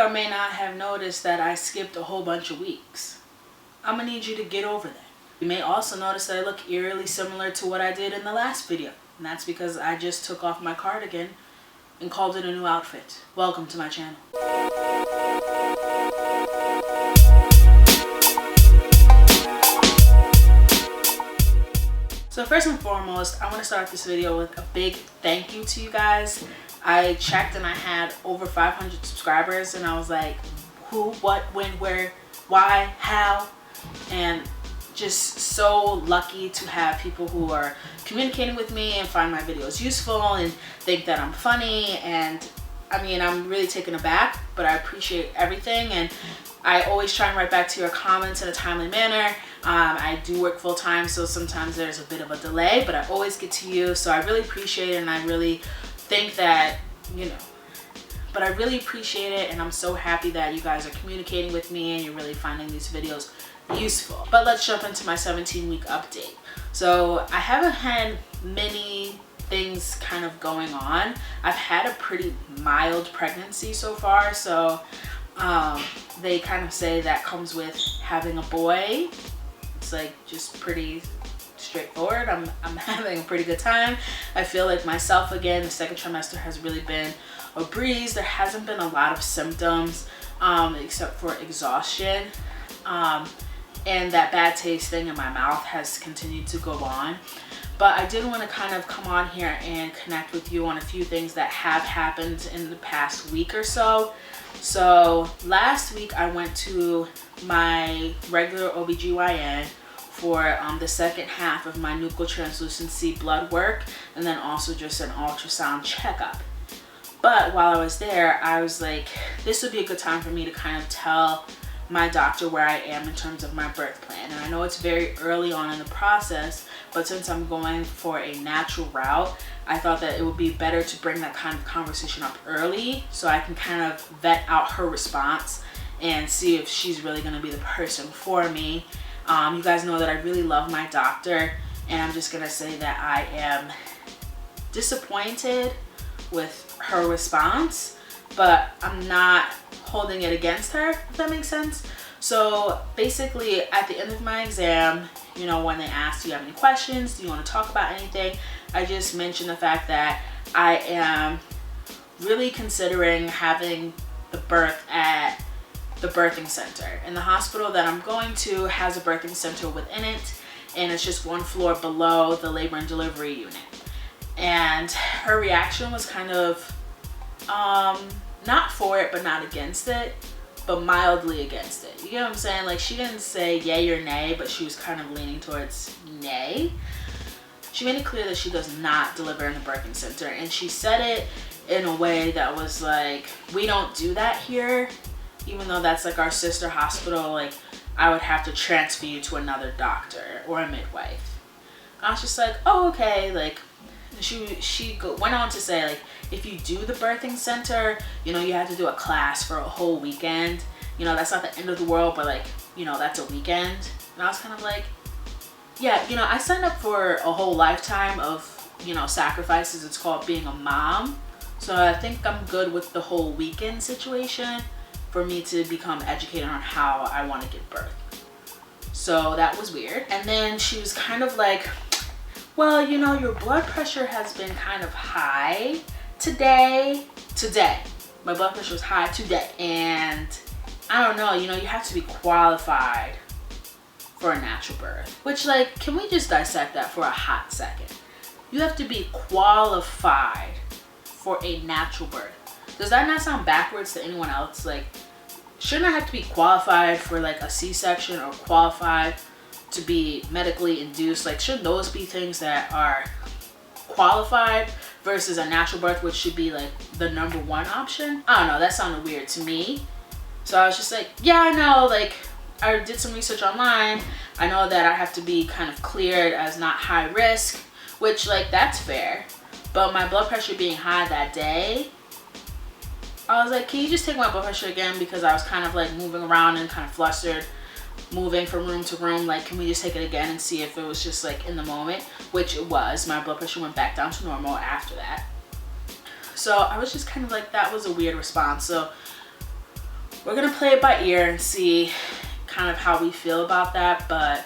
or may not have noticed that I skipped a whole bunch of weeks. I'm gonna need you to get over that. You may also notice that I look eerily similar to what I did in the last video, and that's because I just took off my cardigan and called it a new outfit. Welcome to my channel. So first and foremost, I want to start this video with a big thank you to you guys. I checked and I had over 500 subscribers, and I was like, who, what, when, where, why, how? And just so lucky to have people who are communicating with me and find my videos useful and think that I'm funny. And I mean, I'm really taken aback, but I appreciate everything. And I always try and write back to your comments in a timely manner. I do work full time, so sometimes there's a bit of a delay, but I always get to you. So I really appreciate it, and I really think that, you know, but I really appreciate it, and I'm so happy that you guys are communicating with me and you're really finding these videos useful. But let's jump into my 17-week update. So I haven't had many things kind of going on. I've had a pretty mild pregnancy so far, so they kind of say that comes with having a boy. It's like just pretty straightforward. I'm having a pretty good time. I feel like myself again. The second trimester has really been a breeze. There hasn't been a lot of symptoms except for exhaustion, and that bad taste thing in my mouth has continued to go on. But I did want to kind of come on here and connect with you on a few things that have happened in the past week or so. So last week I went to my regular OBGYN for the second half of my nuchal translucency blood work, and then also just an ultrasound checkup. But while I was there, I was like, this would be a good time for me to kind of tell my doctor where I am in terms of my birth plan. And I know it's very early on in the process, but since I'm going for a natural route, I thought that it would be better to bring that kind of conversation up early so I can kind of vet out her response and see if she's really going to be the person for me. You guys know that I really love my doctor, and I'm just going to say that I am disappointed with her response, but I'm not holding it against her, if that makes sense. So basically at the end of my exam, you know, when they asked, do you have any questions, do you want to talk about anything, I just mentioned the fact that I am really considering having the birth at the birthing center. And the hospital that I'm going to has a birthing center within it, and it's just one floor below the labor and delivery unit. And her reaction was kind of not for it but not against it, but mildly against it. You get what I'm saying? Like, she didn't say yay or nay, but she was kind of leaning towards nay. She made it clear that she does not deliver in the birthing center, and she said it in a way that was like, we don't do that here. Even though that's like our sister hospital, like I would have to transfer you to another doctor or a midwife. I was just like, oh, okay. Like, she went on to say, like, if you do the birthing center, you know, you have to do a class for a whole weekend. You know, that's not the end of the world, but like, you know, that's a weekend. And I was kind of like, yeah, you know, I signed up for a whole lifetime of, you know, sacrifices. It's called being a mom. So I think I'm good with the whole weekend situation for me to become educated on how I want to give birth. So that was weird. And then she was kind of like, well, you know, your blood pressure has been kind of high today. My blood pressure was high today. And I don't know, you know, you have to be qualified for a natural birth. Which, like, can we just dissect that for a hot second? You have to be qualified for a natural birth. Does that not sound backwards to anyone else? Like, shouldn't I have to be qualified for like a C-section or qualified to be medically induced? Like, should those be things that are qualified versus a natural birth, which should be like the #1 option? I don't know, that sounded weird to me. So I was just like, yeah, I know, like, I did some research online. I know that I have to be kind of cleared as not high risk, which, like, that's fair. But my blood pressure being high that day, I was like, can you just take my blood pressure again? Because I was kind of like moving around and kind of flustered, moving from room to room. Like, can we just take it again and see if it was just like in the moment? Which it was. My blood pressure went back down to normal after that. So I was just kind of like, that was a weird response. So we're gonna play it by ear and see kind of how we feel about that. But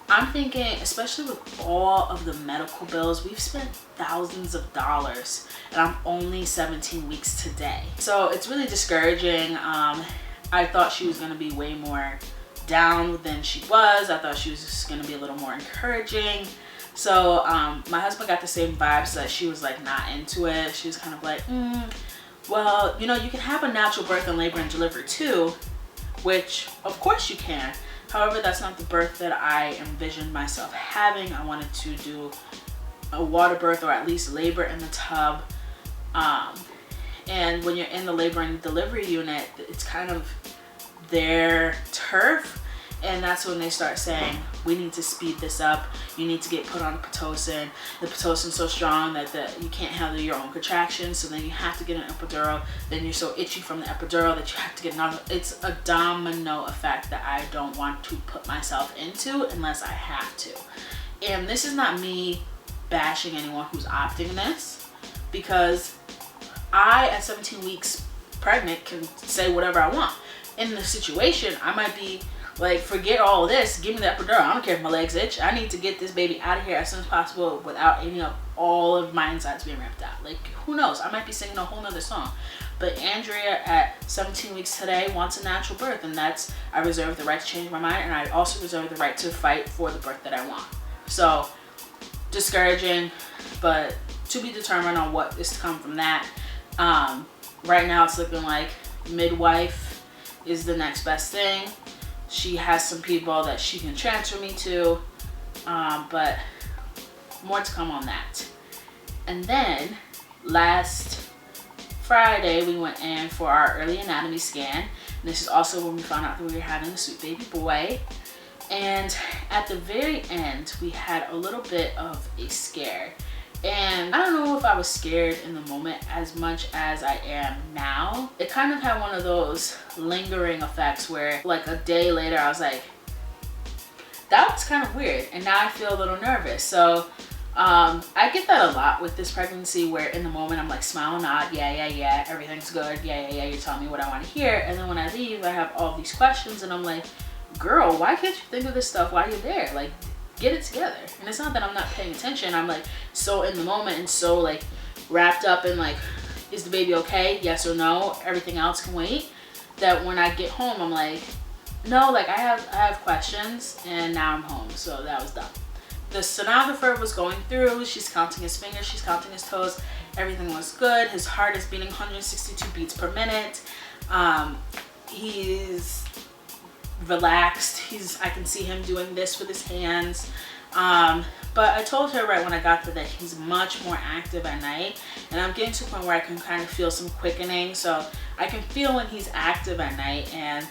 I'm thinking, especially with all of the medical bills, we've spent thousands of dollars and I'm only 17 weeks today. So it's really discouraging. I thought she was gonna be way more down than she was. I thought she was just gonna be a little more encouraging. So my husband got the same vibes, that she was like not into it. She was kind of like, well, you know, you can have a natural birth and labor and delivery too, which of course you can. However, that's not the birth that I envisioned myself having. I wanted to do a water birth, or at least labor in the tub. And when you're in the labor and delivery unit, it's kind of their turf. And that's when they start saying, we need to speed this up. You need to get put on Pitocin. The Pitocin's so strong that you can't handle your own contractions. So then you have to get an epidural. Then you're so itchy from the epidural that you have to get another. It's a domino effect that I don't want to put myself into unless I have to. And this is not me bashing anyone who's opting in this, because I, at 17 weeks pregnant, can say whatever I want. In the situation, I might be like, forget all this, give me the epidural. I don't care if my legs itch. I need to get this baby out of here as soon as possible without any of all of my insides being ripped out. Like, who knows? I might be singing a whole nother song. But Andrea at 17 weeks today wants a natural birth, and that's, I reserve the right to change my mind, and I also reserve the right to fight for the birth that I want. So, discouraging, but to be determined on what is to come from that. Right now it's looking like midwife is the next best thing. She has some people that she can transfer me to, but more to come on that. And then last Friday we went in for our early anatomy scan. And this is also when we found out that we were having a sweet baby boy. And at the very end, we had a little bit of a scare. And I don't know if I was scared in the moment as much as I am now. It kind of had one of those lingering effects where like a day later I was like, that was kind of weird. And now I feel a little nervous. So I get that a lot with this pregnancy, where in the moment I'm like, smile, nod, yeah, everything's good, yeah, you're telling me what I want to hear. And then when I leave, I have all these questions and I'm like, girl, why can't you think of this stuff while you're there? Like, get it together. And it's not that I'm not paying attention. I'm like so in the moment and so like wrapped up in like, is the baby okay? Yes or no? Everything else can wait. That when I get home, I'm like, no, like I have questions, and now I'm home. So that was done. The sonographer was going through. She's counting his fingers. She's counting his toes. Everything was good. His heart is beating 162 beats per minute. He's relaxed. I can see him doing this with his hands. But I told her right when I got there that he's much more active at night, and I'm getting to a point where I can kind of feel some quickening. So I can feel when he's active at night, and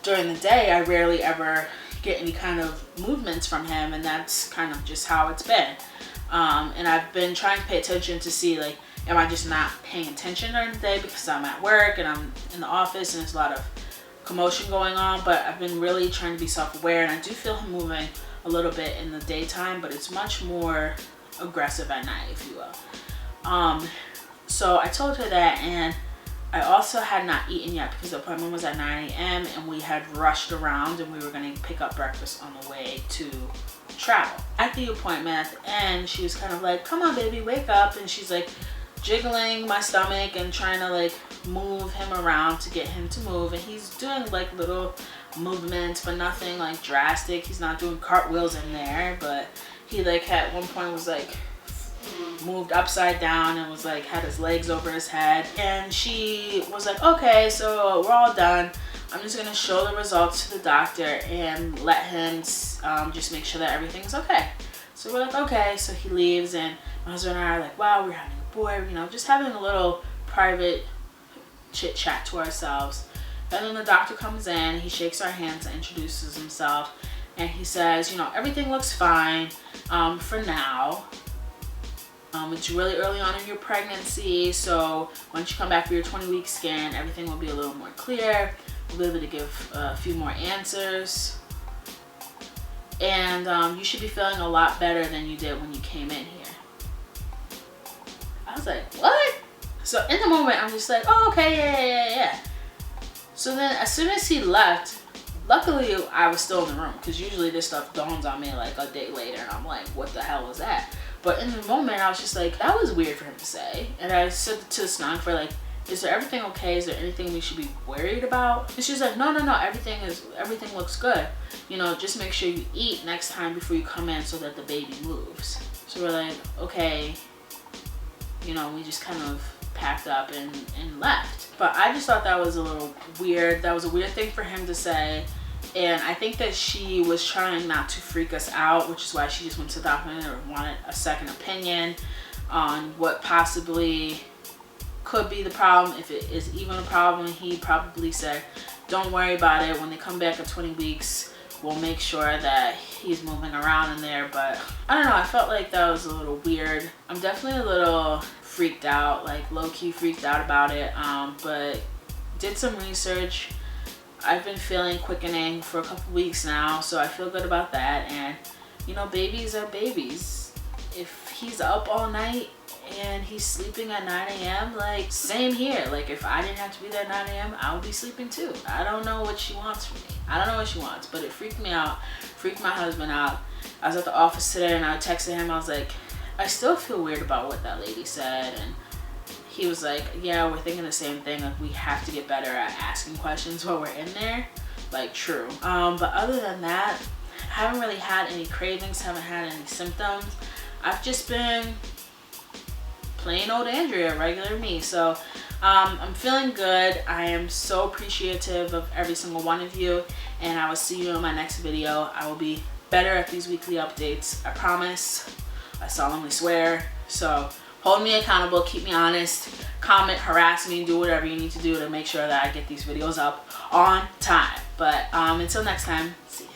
during the day I rarely ever get any kind of movements from him, and that's kind of just how it's been. And I've been trying to pay attention to see, like, am I just not paying attention during the day because I'm at work and I'm in the office and there's a lot of commotion going on. But I've been really trying to be self-aware, and I do feel him moving a little bit in the daytime, but it's much more aggressive at night, if you will. So I told her that, and I also had not eaten yet because the appointment was at 9 a.m. and we had rushed around and we were going to pick up breakfast on the way to travel. At the appointment at the end, she was kind of like, come on baby, wake up. And she's like jiggling my stomach and trying to like move him around to get him to move. And he's doing like little movements, but nothing like drastic. He's not doing cartwheels in there, but he like at one point was like moved upside down and was like had his legs over his head. And she was like, okay, so we're all done. I'm just gonna show the results to the doctor and let him just make sure that everything's okay. So we're like, okay. So he leaves, and my husband and I are like, wow, we're having a boy, you know, just having a little private chit chat to ourselves. And then the doctor comes in, he shakes our hands and introduces himself, and he says, you know, everything looks fine for now. It's really early on in your pregnancy, so once you come back for your 20-week scan, everything will be a little more clear. We'll be able to give a few more answers, and you should be feeling a lot better than you did when you came in here. I was like, what? So in the moment, I'm just like, oh, okay, yeah. So then as soon as he left, luckily I was still in the room, because usually this stuff dawns on me like a day later and I'm like, what the hell was that? But in the moment I was just like, that was weird for him to say. And I said to the stenographer, like, is there everything okay? Is there anything we should be worried about? And she's like, no, everything looks good. You know, just make sure you eat next time before you come in so that the baby moves. So we're like, okay. You know, we just kind of packed up and left. But I just thought that was a little weird. That was a weird thing for him to say. And I think that she was trying not to freak us out, which is why she just went to the doctor and wanted a second opinion on what possibly could be the problem, if it is even a problem. He probably said, don't worry about it. When they come back at 20 weeks, we'll make sure that he's moving around in there. But I don't know, I felt like that was a little weird. I'm definitely a little freaked out, like low-key freaked out about it. But did some research. I've been feeling quickening for a couple weeks now, so I feel good about that. And you know, babies are babies. If he's up all night and he's sleeping at 9 a.m., like, same here. Like, if I didn't have to be there at 9 a.m., I would be sleeping too. I don't know what she wants from me. I don't know what she wants, but it freaked me out, freaked my husband out. I was at the office today and I texted him. I was like, I still feel weird about what that lady said. And he was like, yeah, we're thinking the same thing. Like, we have to get better at asking questions while we're in there. Like, true. But other than that, I haven't really had any cravings, haven't had any symptoms. I've just been plain old Andrea, regular me. So I'm feeling good. I am so appreciative of every single one of you, and I will see you in my next video. I will be better at these weekly updates. I promise. I solemnly swear. So hold me accountable, keep me honest, comment, harass me, do whatever you need to do to make sure that I get these videos up on time. But until next time, see ya.